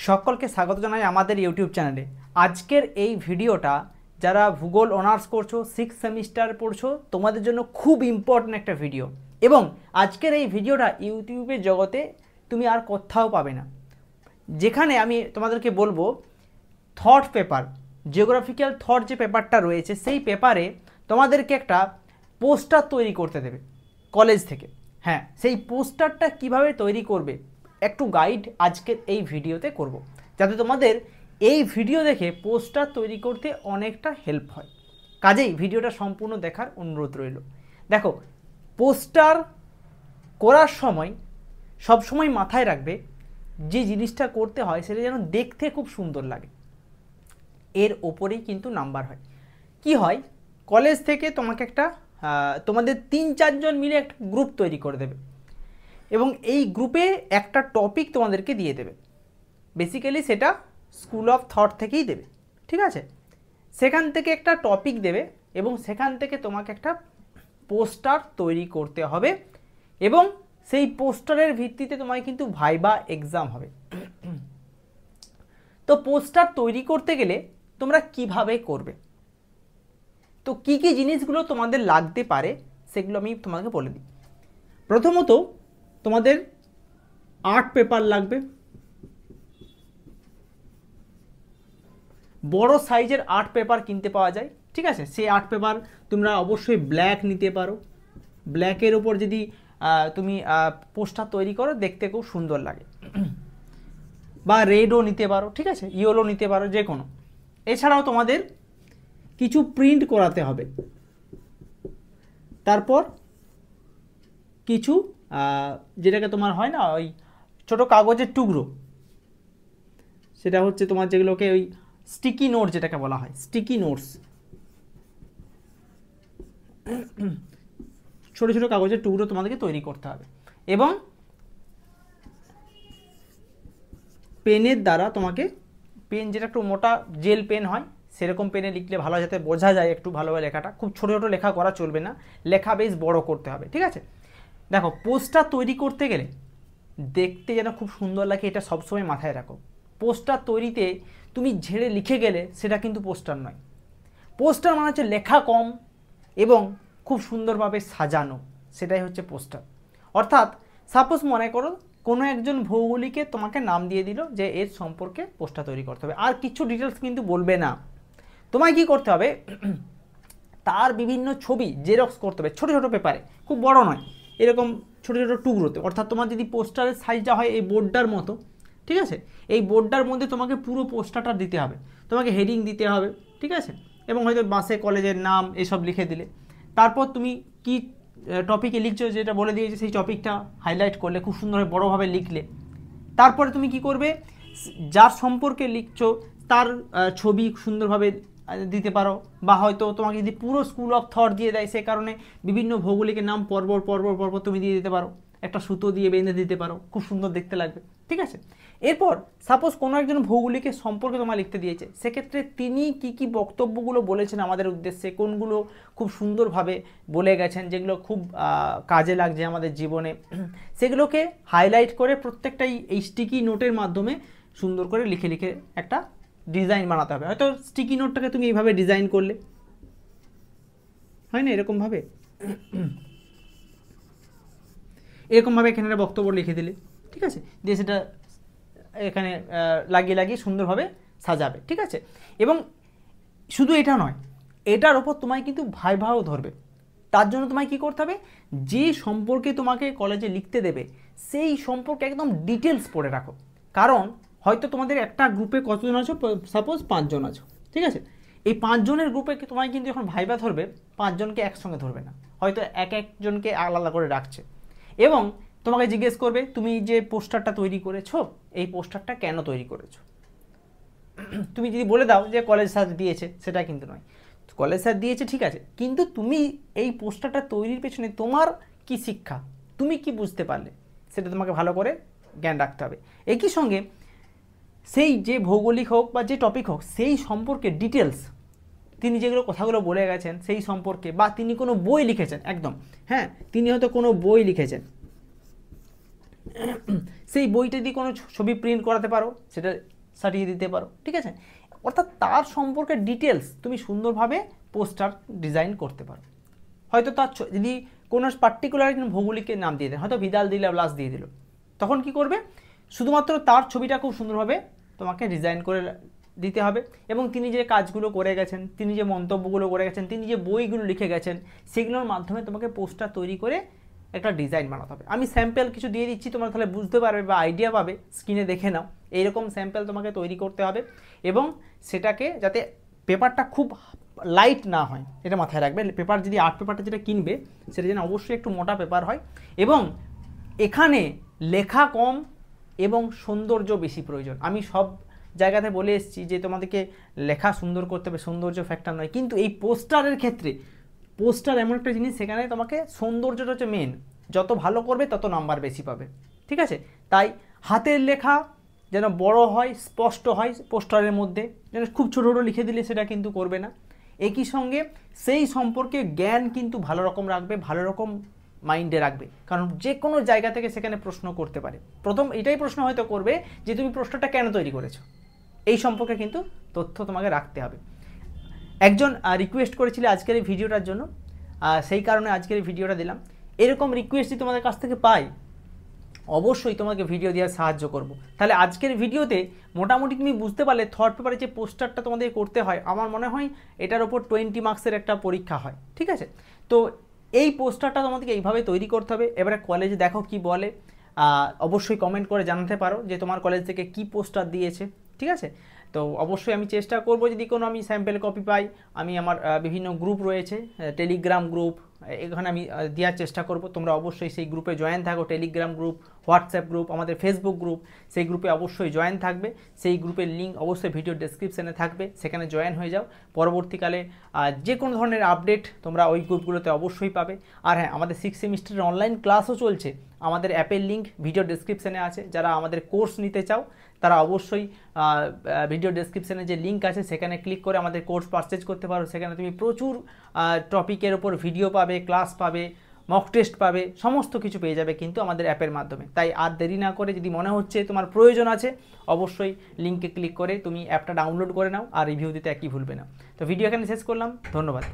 সকলকে স্বাগত জানাই আমাদের ইউটিউব চ্যানেলে। আজকের এই ভিডিওটা যারা ভূগোল অনার্স করছো, 6th সেমিস্টার পড়ছো, তোমাদের জন্য খুব ইম্পর্ট্যান্ট একটা ভিডিও। এবং আজকের এই ভিডিওটা ইউটিউবের জগতে তুমি আর কোথাও পাবে না, যেখানে আমি তোমাদেরকে বলবো থট পেপার, জিওগ্রাফিক্যাল থট যে পেপারটা রয়েছে সেই পেপারে তোমাদেরকে একটা পোস্টার তৈরি করতে দেবে কলেজ থেকে। হ্যাঁ, সেই পোস্টারটা কিভাবে তৈরি করবে একটু গাইড আজকের এই ভিডিওতে করব, যাতে তোমাদের এই ভিডিও দেখে পোস্টার তৈরি করতে অনেকটা হেল্প হয়। কাজেই ভিডিওটা সম্পূর্ণ দেখার অনুরোধ রইল। দেখো, পোস্টার করার সময় সবসময় মাথায় রাখবে যে জিনিসটা করতে হয় সেটা যেন দেখতে খুব সুন্দর লাগে, এর ওপরেই কিন্তু নাম্বার হয়। কি হয়, কলেজ থেকে তোমাকে একটা তোমাদের 3-4 জন মিলে একটা গ্রুপ তৈরি করে দেবে এবং এই গ্রুপে একটা টপিক তোমাদেরকে দিয়ে দেবে। বেসিক্যালি সেটা স্কুল অফ থট থেকেই দেবে, ঠিক আছে? সেখান থেকে একটা টপিক দেবে এবং সেখান থেকে তোমাকে একটা পোস্টার তৈরি করতে হবে এবং সেই পোস্টারের ভিত্তিতে তোমায় কিন্তু ভাইবা এক্সাম হবে। তো পোস্টার তৈরি করতে গেলে তোমরা কিভাবে করবে, তো কি কি জিনিসগুলো তোমাদের লাগতে পারে সেগুলো আমি তোমাকে বলে দিই। প্রথমত তোমাদের আর্ট পেপার লাগবে, বড় সাইজের আর্ট পেপার কিনতে পাওয়া যায়, ঠিক আছে? সেই আর্ট পেপার তোমরা অবশ্যই ব্ল্যাক নিতে পারো। ব্ল্যাকের ওপর যদি তুমি পোস্টার তৈরি করো দেখতে খুব সুন্দর লাগে। বা রেডও নিতে পারো, ঠিক আছে, ইয়েলো নিতে পারো, যে কোনো। এছাড়াও তোমাদের কিছু প্রিন্ট করাতে হবে, তারপর কিছু যেটাকে তোমার হয় না ওই ছোটো কাগজের টুকরো, সেটা হচ্ছে তোমার যেগুলোকে ওই স্টিকি নোট যেটাকে বলা হয়, স্টিকি নোটস, ছোটো ছোটো কাগজের টুকরো তোমাদেরকে তৈরি করতে হবে। এবং পেনের দ্বারা তোমাকে, পেন যেটা একটু মোটা জেল পেন হয় সেরকম পেনে লিখলে ভালো, যাতে বোঝা যায় একটু ভালোভাবে লেখাটা। খুব ছোটো ছোটো লেখা করা চলবে না, লেখা বেশ বড় করতে হবে, ঠিক আছে? দেখো, পোস্টার তৈরি করতে গেলে দেখতে যেন খুব সুন্দর লাগে, এটা সবসময় মাথায় রাখো। পোস্টার তৈরিতে তুমি ঝেড়ে লিখে গেলে সেটা কিন্তু পোস্টার নয়। পোস্টার মানে হচ্ছে লেখা কম এবং খুব সুন্দরভাবে সাজানো, সেটাই হচ্ছে পোস্টার। অর্থাৎ সাপোজ মনে করো কোনো একজন ভৌগোলিকে তোমাকে নাম দিয়ে দিল যে এর সম্পর্কে পোস্টার তৈরি করতে হবে, আর কিছু ডিটেলস কিন্তু বলবে না। তোমায় কি করতে হবে, তার বিভিন্ন ছবি জেরক্স করতে হবে ছোটো ছোটো পেপারে, খুব বড় নয়, এরকম ছোটো ছোটো টুকরোতে। অর্থাৎ তোমার যদি পোস্টারের সাইজটা হয় এই বোর্ডটার মতো, ঠিক আছে, এই বোর্ডটার মধ্যে তোমাকে পুরো পোস্টারটা দিতে হবে, তোমাকে হেডিং দিতে হবে, ঠিক আছে, এবং হয়তো বাসে কলেজের নাম এসব লিখে দিলে। তারপর তুমি কি টপিকে লিখছো যেটা বলে দিয়েছে সেই টপিকটা হাইলাইট করলে, খুব সুন্দরভাবে বড়োভাবে লিখলে। তারপরে তুমি কি করবে, যার সম্পর্কে লিখছো তার ছবি সুন্দরভাবে দিতে পারো, বা হয়তো তোমাকে যদি পুরো স্কুল অফ থট দিয়ে দেয় সে কারণে বিভিন্ন ভৌগোলিকের নাম পরপর পরপর পরপর তুমি দিয়ে দিতে পারো, একটা সুতো দিয়ে বেঁধে দিতে পারো, খুব সুন্দর দেখতে লাগবে, ঠিক আছে? এরপর সাপোজ কোনো একজন ভৌগোলিকের সম্পর্কে তোমার লিখতে দিয়েছে, সেক্ষেত্রে তিনি কি কি বক্তব্যগুলো বলেছেন আমাদের উদ্দেশ্যে, কোনগুলো খুব সুন্দরভাবে বলে গেছেন, যেগুলো খুব কাজে লাগছে আমাদের জীবনে, সেগুলোকে হাইলাইট করে প্রত্যেকটাই এই স্টিকি নোটের মাধ্যমে সুন্দর করে লিখে লিখে একটা ডিজাইন বানাতে হবে। হয়তো স্টিকি নোটটাকে তুমি এইভাবে ডিজাইন করলে, হয় না, এরকমভাবে এরকমভাবে এখানে একটা বক্তব্য লিখে দিলে, ঠিক আছে, দিয়ে সেটা এখানে লাগিয়ে লাগিয়ে সুন্দরভাবে সাজাবে, ঠিক আছে? এবং শুধু এটা নয়, এটার ওপর তোমায় কিন্তু ভাইভাও ধরবে। তার জন্য তোমায় কী করতে হবে, যে সম্পর্কে তোমাকে কলেজে লিখতে দেবে সেই সম্পর্কে একদম ডিটেলস পড়ে রাখো। কারণ হয়তো তোমাদের একটা গ্রুপে কতজন আছো, সাপোজ 5 জন আছো, ঠিক আছে? এই 5 জনের গ্রুপে তোমায় কিন্তু যখন ভাইবা ধরবে 5 জনকে একসঙ্গে ধরবে না, হয়তো এক একজনকে আলাদা করে রাখছে এবং তোমাকে জিজ্ঞেস করবে তুমি যে পোস্টারটা তৈরি করেছো এই পোস্টারটা কেন তৈরি করেছো। তুমি যদি বলে দাও যে কলেজ স্যার দিয়েছে, সেটা কিন্তু নয়। কলেজ স্যার দিয়েছে ঠিক আছে, কিন্তু তুমি এই পোস্টারটা তৈরির পেছনে তোমার কি শিক্ষা, তুমি কি বুঝতে পারলে, সেটা তোমাকে ভালো করে জ্ঞান রাখতে হবে। একই সঙ্গে সেই যে ভৌগোলিক হোক বা যে টপিক হোক সেই সম্পর্কে ডিটেলস তিনি যেগুলো কথাগুলো বলে গেছেন সেই সম্পর্কে, বা তিনি কোনো বই লিখেছেন, একদম হ্যাঁ, তিনি হয়তো কোনো বই লিখেছেন, সেই বইটা দিয়ে কোনো ছবি প্রিন্ট করাতে পারো, সেটা সারিয়ে দিতে পারো, ঠিক আছে। অর্থাৎ তার সম্পর্কে ডিটেলস তুমি সুন্দরভাবে পোস্টার ডিজাইন করতে পারো। হয়তো তার যদি কোনো পার্টিকুলার ভৌগোলিকের নাম দিয়ে দেন, হয়তো ভিদাল দিল ব্লাস দিয়ে দিল, তখন কি করবে, শুধুমাত্র তার ছবিটা খুব সুন্দরভাবে তোমাকে ডিজাইন করে দিতে হবে এবং তিনি যে কাজগুলো করে গেছেন, তিনি যে মন্তব্যগুলো করে গেছেন, তিনি যে বইগুলো লিখে গেছেন, সেগুলোর মাধ্যমে তোমাকে পোস্টার তৈরি করে একটা ডিজাইন বানাতে হবে। আমি স্যাম্পল কিছু দিয়ে দিচ্ছি, তোমরা তাহলে বুঝতে পারবে বা আইডিয়া পাবে, স্ক্রিনে দেখে নাও। এইরকম স্যাম্পল তোমাকে তৈরি করতে হবে এবং সেটাকে যাতে পেপারটা খুব লাইট না হয় এটা মাথায় রাখবে। পেপার যদি আর্ট পেপারটা যেটা কিনবে সেটা যেন অবশ্যই একটু মোটা পেপার হয় এবং এখানে লেখা কম এবং সৌন্দর্য বেশি প্রয়োজন। আমি সব জায়গাতে বলে এসেছি যে তোমাদেরকে লেখা সুন্দর করতে হবে, সৌন্দর্য ফ্যাক্টর নয়, কিন্তু এই পোস্টারের ক্ষেত্রে পোস্টার এমন একটা জিনিস, সেখানে তোমাকে সৌন্দর্যটা হচ্ছে মেন। যত ভালো করবে তত নাম্বার বেশি পাবে, ঠিক আছে। তাই হাতের লেখা যেন বড় হয়, স্পষ্ট হয় পোস্টারের মধ্যে, যেন খুব ছোটো ছোটো লিখে দিলে সেটা কিন্তু করবে না। একই সঙ্গে সেই সম্পর্কে জ্ঞান কিন্তু ভালো রকম রাখবে, ভালো রকম মাইন্ডে রাখবে, কারণ যে কোনো জায়গা থেকে সেখানে প্রশ্ন করতে পারে। প্রথম এটাই প্রশ্ন হয়তো করবে যে তুমি প্রশ্নটা কেন তৈরি করেছো, এই সম্পর্কে কিন্তু তথ্য তোমাকে রাখতে হবে। একজন রিকোয়েস্ট করেছিলে আজকের এই ভিডিওটার জন্য, সেই কারণে আজকের এই ভিডিওটা দিলাম। এরকম রিকোয়েস্ট যদি তোমাদের কাছ থেকে পাই, অবশ্যই তোমাকে ভিডিও দেওয়ার সাহায্য করব। তাহলে আজকের ভিডিওতে মোটামুটি তুমি বুঝতে পারলে থার্ড পেপারে যে পোস্টারটা তোমাদের করতে হয়, আমার মনে হয় এটার ওপর 20 মার্কসের একটা পরীক্ষা হয়, ঠিক আছে। তো এই পোস্টারটা তোমাদেরকে এইভাবে তৈরি করতে হবে। এবারে কলেজে দেখো কি বলে, অবশ্যই কমেন্ট করে জানাতে পারো যে তোমার কলেজ থেকে কি পোস্টার দিয়েছে, ঠিক আছে। তো অবশ্যই আমি চেষ্টা করব, যদি কোনো আমি স্যাম্পল কপি পাই, আমি আমার বিভিন্ন গ্রুপ রয়েছে, টেলিগ্রাম গ্রুপ, এখানে আমি দেওয়ার চেষ্টা করব। তোমরা অবশ্যই সেই গ্রুপে জয়েন থাকো, টেলিগ্রাম গ্রুপ, হোয়াটসঅ্যাপ গ্রুপ, আমাদের ফেসবুক গ্রুপ, সেই গ্রুপে অবশ্যই জয়েন থাকবে। সেই গ্রুপের লিঙ্ক অবশ্যই ভিডিও ডেসক্রিপশানে থাকবে, সেখানে জয়েন হয়ে যাও। পরবর্তীকালে যে কোনো ধরনের আপডেট তোমরা ওই গ্রুপগুলোতে অবশ্যই পাবে। আর হ্যাঁ, আমাদের 6 সেমিস্টারের অনলাইন ক্লাসও চলছে, আমাদের অ্যাপের লিঙ্ক ভিডিও ডেসক্রিপশানে আছে। যারা আমাদের কোর্স নিতে চাও তারা অবশ্যই ভিডিও ডেসক্রিপশানে যে লিঙ্ক আছে সেখানে ক্লিক করে আমাদের কোর্স পারচেজ করতে পারো। সেখানে তুমি প্রচুর টপিকের ওপর ভিডিও পাবে, ক্লাস পাবে, মক টেস্ট পাবে, সমস্ত কিছু পেয়ে যাবে কিন্তু আমাদের অ্যাপের মাধ্যমে। তাই আর দেরি না করে, যদি মনে হচ্ছে তোমার প্রয়োজন আছে, অবশ্যই লিঙ্কে ক্লিক করে তুমি অ্যাপটা ডাউনলোড করে নাও আর রিভিউ দিতে একই ভুলবে না। তো ভিডিও এখানে শেষ করলাম, ধন্যবাদ।